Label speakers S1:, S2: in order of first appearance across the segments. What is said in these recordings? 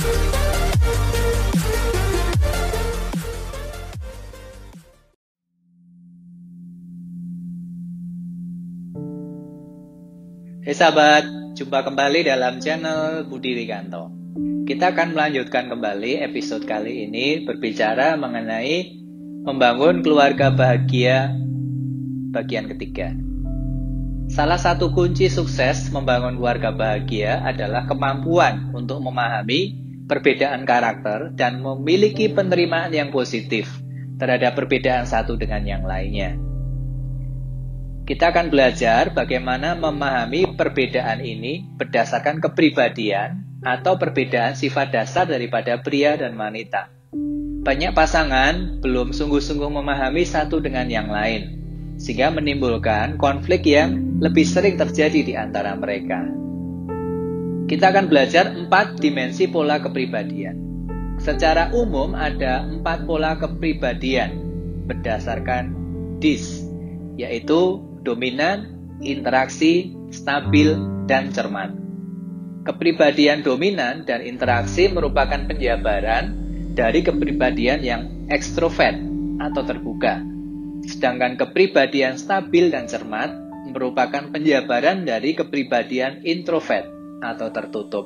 S1: Hai sahabat, jumpa kembali dalam channel Budi Wikanto. Kita akan melanjutkan kembali episode kali ini berbicara mengenai membangun keluarga bahagia bagian ketiga. Salah satu kunci sukses membangun keluarga bahagia adalah kemampuan untuk memahami perbedaan karakter dan memiliki penerimaan yang positif terhadap perbedaan satu dengan yang lainnya. Kita akan belajar bagaimana memahami perbedaan ini berdasarkan kepribadian atau perbedaan sifat dasar daripada pria dan wanita. Banyak pasangan belum sungguh-sungguh memahami satu dengan yang lain, sehingga menimbulkan konflik yang lebih sering terjadi di antara mereka. Kita akan belajar 4 dimensi pola kepribadian. Secara umum ada 4 pola kepribadian berdasarkan DISC, yaitu dominan, interaksi, stabil, dan cermat. Kepribadian dominan dan interaksi merupakan penjabaran dari kepribadian yang ekstrovert atau terbuka. Sedangkan kepribadian stabil dan cermat merupakan penjabaran dari kepribadian introvert atau tertutup.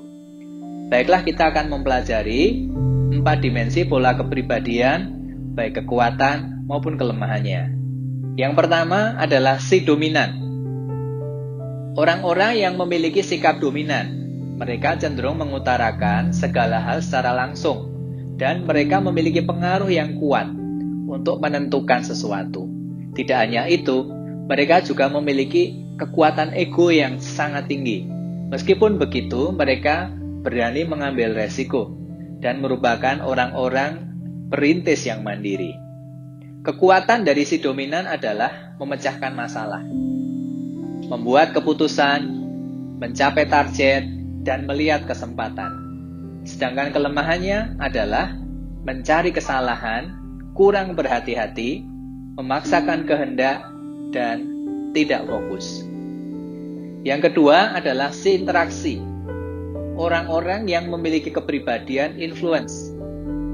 S1: Baiklah, kita akan mempelajari 4 dimensi pola kepribadian, baik kekuatan maupun kelemahannya. Yang pertama adalah si dominan. Orang-orang yang memiliki sikap dominan, mereka cenderung mengutarakan segala hal secara langsung, dan mereka memiliki pengaruh yang kuat untuk menentukan sesuatu. Tidak hanya itu, mereka juga memiliki kekuatan ego yang sangat tinggi. Meskipun begitu, mereka berani mengambil resiko dan merupakan orang-orang perintis yang mandiri. Kekuatan dari si dominan adalah memecahkan masalah, membuat keputusan, mencapai target, dan melihat kesempatan. Sedangkan kelemahannya adalah mencari kesalahan, kurang berhati-hati, memaksakan kehendak, dan tidak fokus. Yang kedua adalah si interaksi. Orang-orang yang memiliki kepribadian influence,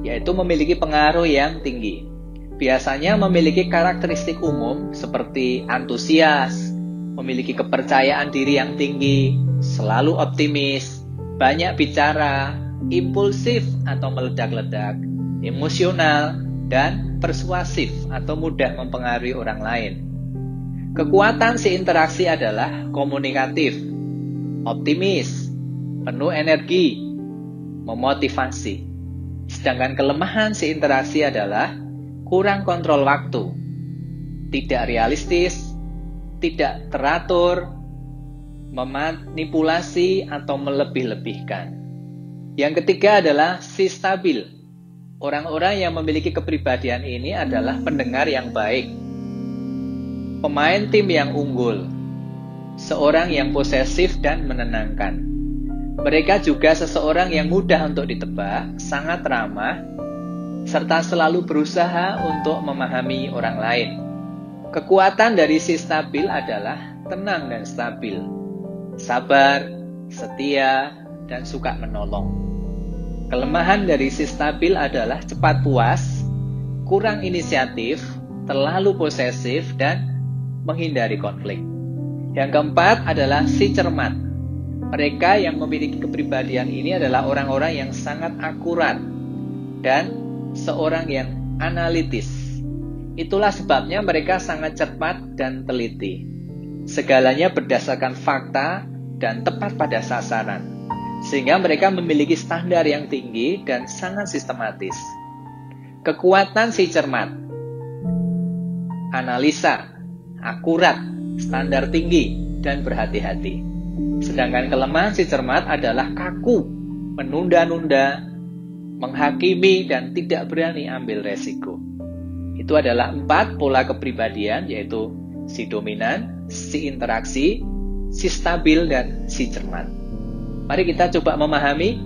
S1: yaitu memiliki pengaruh yang tinggi. Biasanya memiliki karakteristik umum seperti antusias, memiliki kepercayaan diri yang tinggi, selalu optimis, banyak bicara, impulsif atau meledak-ledak, emosional, dan persuasif atau mudah mempengaruhi orang lain. Kekuatan si interaksi adalah komunikatif, optimis, penuh energi, memotivasi. Sedangkan kelemahan si interaksi adalah kurang kontrol waktu, tidak realistis, tidak teratur, memanipulasi atau melebih-lebihkan. Yang ketiga adalah si stabil. Orang-orang yang memiliki kepribadian ini adalah pendengar yang baik, pemain tim yang unggul, seorang yang posesif dan menenangkan. Mereka juga seseorang yang mudah untuk ditebak, sangat ramah, serta selalu berusaha untuk memahami orang lain. Kekuatan dari si stabil adalah tenang dan stabil, sabar, setia, dan suka menolong. Kelemahan dari si stabil adalah cepat puas, kurang inisiatif, terlalu posesif, dan menghindari konflik. Yang keempat adalah si cermat. Mereka yang memiliki kepribadian ini adalah orang-orang yang sangat akurat dan seorang yang analitis. Itulah sebabnya mereka sangat cepat dan teliti. Segalanya berdasarkan fakta dan tepat pada sasaran, sehingga mereka memiliki standar yang tinggi dan sangat sistematis. Kekuatan si cermat: analisa, akurat, standar tinggi, dan berhati-hati. Sedangkan kelemahan si cermat adalah kaku, menunda-nunda, menghakimi, dan tidak berani ambil resiko. Itu adalah 4 pola kepribadian, yaitu si dominan, si interaksi, si stabil, dan si cermat. Mari kita coba memahami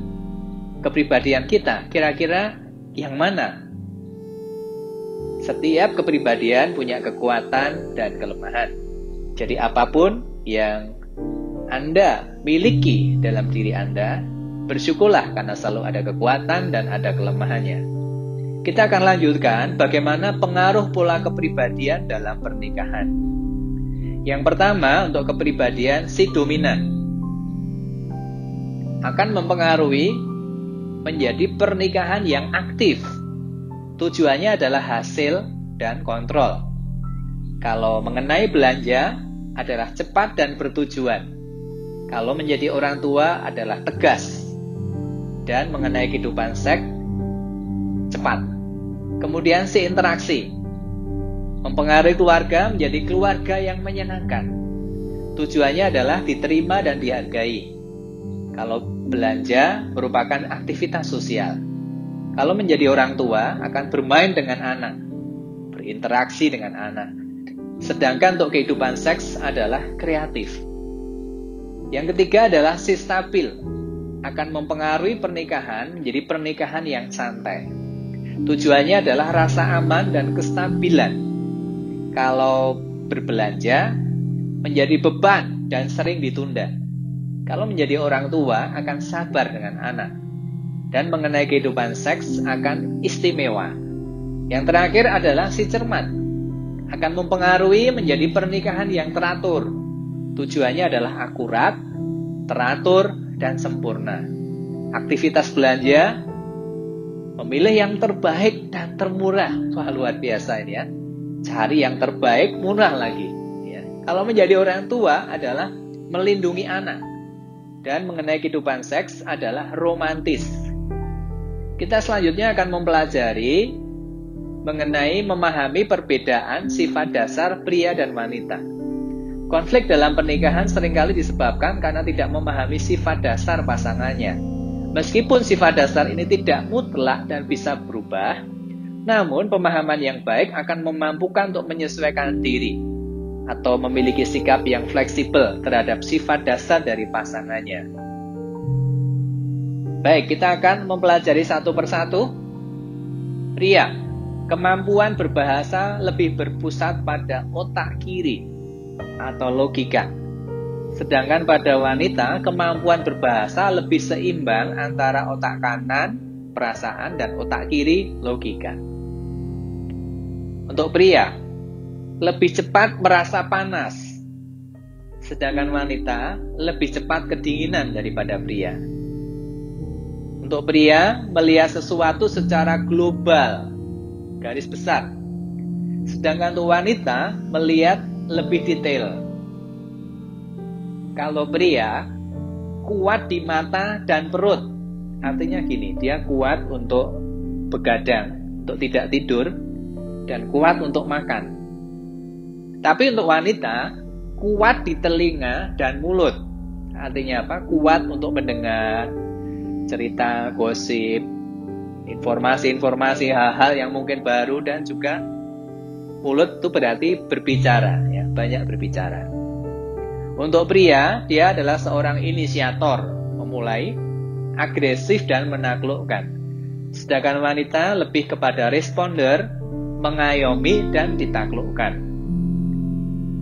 S1: kepribadian kita. Kira-kira yang mana? Setiap kepribadian punya kekuatan dan kelemahan. Jadi apapun yang Anda miliki dalam diri Anda, Bersyukurlah karena selalu ada kekuatan dan ada kelemahannya. Kita akan lanjutkan bagaimana pengaruh pola kepribadian dalam pernikahan. Yang pertama, untuk kepribadian si dominan akan mempengaruhi menjadi pernikahan yang aktif. Tujuannya adalah hasil dan kontrol. Kalau mengenai belanja adalah cepat dan bertujuan. Kalau menjadi orang tua adalah tegas. Dan mengenai kehidupan seks, cepat. Kemudian si interaksi mempengaruhi keluarga menjadi keluarga yang menyenangkan. Tujuannya adalah diterima dan dihargai. Kalau belanja merupakan aktivitas sosial. Kalau menjadi orang tua akan bermain dengan anak, berinteraksi dengan anak. Sedangkan untuk kehidupan seks adalah kreatif. Yang ketiga adalah si stabil, akan mempengaruhi pernikahan menjadi pernikahan yang santai. Tujuannya adalah rasa aman dan kestabilan. Kalau berbelanja menjadi beban dan sering ditunda. Kalau menjadi orang tua akan sabar dengan anak. Dan mengenai kehidupan seks akan istimewa. Yang terakhir adalah si cermat, akan mempengaruhi menjadi pernikahan yang teratur. Tujuannya adalah akurat, teratur, dan sempurna. Aktivitas belanja, memilih yang terbaik dan termurah. Wah, luar biasa ini ya. Cari yang terbaik, murah lagi ya. Kalau menjadi orang tua adalah melindungi anak. Dan mengenai kehidupan seks adalah romantis. Kita selanjutnya akan mempelajari mengenai memahami perbedaan sifat dasar pria dan wanita. Konflik dalam pernikahan seringkali disebabkan karena tidak memahami sifat dasar pasangannya. Meskipun sifat dasar ini tidak mutlak dan bisa berubah, namun pemahaman yang baik akan memampukan untuk menyesuaikan diri atau memiliki sikap yang fleksibel terhadap sifat dasar dari pasangannya. Baik, kita akan mempelajari satu persatu. Pria, kemampuan berbahasa lebih berpusat pada otak kiri atau logika. Sedangkan pada wanita, kemampuan berbahasa lebih seimbang antara otak kanan, perasaan, dan otak kiri, logika. Untuk pria, lebih cepat merasa panas. Sedangkan wanita, lebih cepat kedinginan daripada pria. Untuk pria, melihat sesuatu secara global, garis besar. Sedangkan untuk wanita, melihat lebih detail. Kalau pria, kuat di mata dan perut. Artinya gini, dia kuat untuk begadang, untuk tidak tidur, dan kuat untuk makan. Tapi untuk wanita, kuat di telinga dan mulut. Artinya apa? Kuat untuk mendengar cerita, gosip, informasi-informasi, hal-hal yang mungkin baru, dan juga mulut itu berarti berbicara, ya, banyak berbicara. Untuk pria, dia adalah seorang inisiator, memulai, agresif dan menaklukkan. Sedangkan wanita lebih kepada responder, mengayomi dan ditaklukkan.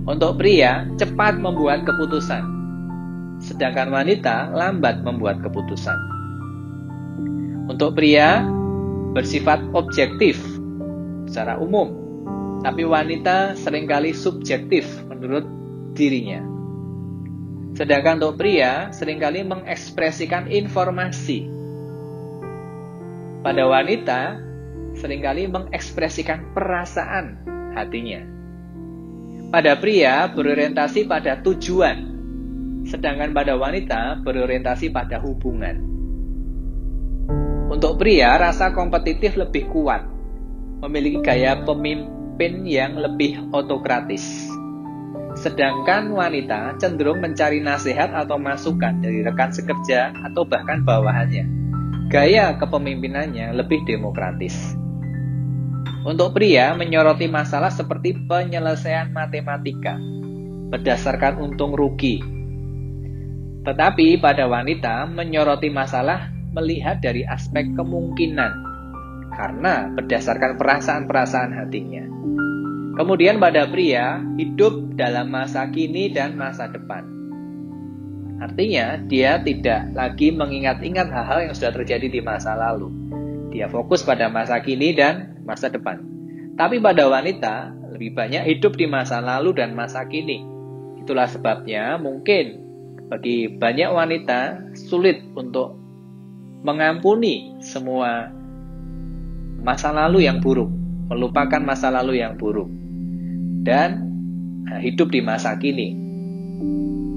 S1: Untuk pria, cepat membuat keputusan. Sedangkan wanita lambat membuat keputusan. Untuk pria, bersifat objektif secara umum. Tapi wanita seringkali subjektif menurut dirinya. Sedangkan untuk pria seringkali mengekspresikan informasi. Pada wanita seringkali mengekspresikan perasaan hatinya. Pada pria berorientasi pada tujuan. Sedangkan pada wanita berorientasi pada hubungan. Untuk pria, rasa kompetitif lebih kuat. Memiliki gaya pemimpin yang lebih otokratis. Sedangkan wanita cenderung mencari nasihat atau masukan dari rekan sekerja atau bahkan bawahannya. Gaya kepemimpinannya lebih demokratis. Untuk pria, menyoroti masalah seperti penyelesaian matematika berdasarkan untung rugi. Tetapi pada wanita, menyoroti masalah melihat dari aspek kemungkinan karena berdasarkan perasaan-perasaan hatinya. Kemudian pada pria, hidup dalam masa kini dan masa depan. Artinya, dia tidak lagi mengingat-ingat hal-hal yang sudah terjadi di masa lalu. Dia fokus pada masa kini dan masa depan. Tapi pada wanita, lebih banyak hidup di masa lalu dan masa kini. Itulah sebabnya mungkin bagi banyak wanita sulit untuk mengampuni semua masa lalu yang buruk, melupakan masa lalu yang buruk, dan hidup di masa kini.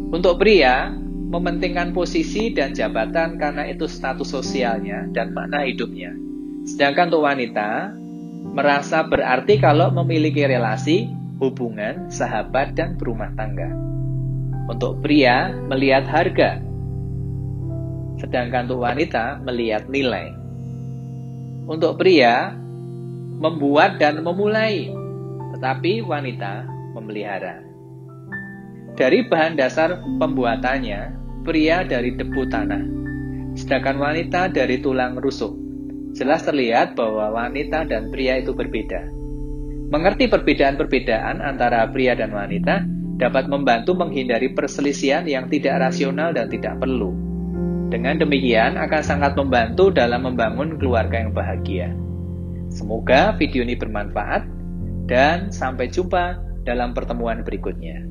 S1: Untuk pria, mementingkan posisi dan jabatan karena itu status sosialnya dan makna hidupnya. Sedangkan untuk wanita, merasa berarti kalau memiliki relasi, hubungan, sahabat, dan berumah tangga. Untuk pria, melihat harga. Sedangkan untuk wanita, melihat nilai. Untuk pria, membuat dan memulai. Tetapi wanita, memelihara. Dari bahan dasar pembuatannya, pria dari debu tanah, sedangkan wanita dari tulang rusuk. Jelas terlihat bahwa wanita dan pria itu berbeda. Mengerti perbedaan-perbedaan antara pria dan wanita dapat membantu menghindari perselisihan yang tidak rasional dan tidak perlu. Dengan demikian akan sangat membantu dalam membangun keluarga yang bahagia. Semoga video ini bermanfaat dan sampai jumpa dalam pertemuan berikutnya.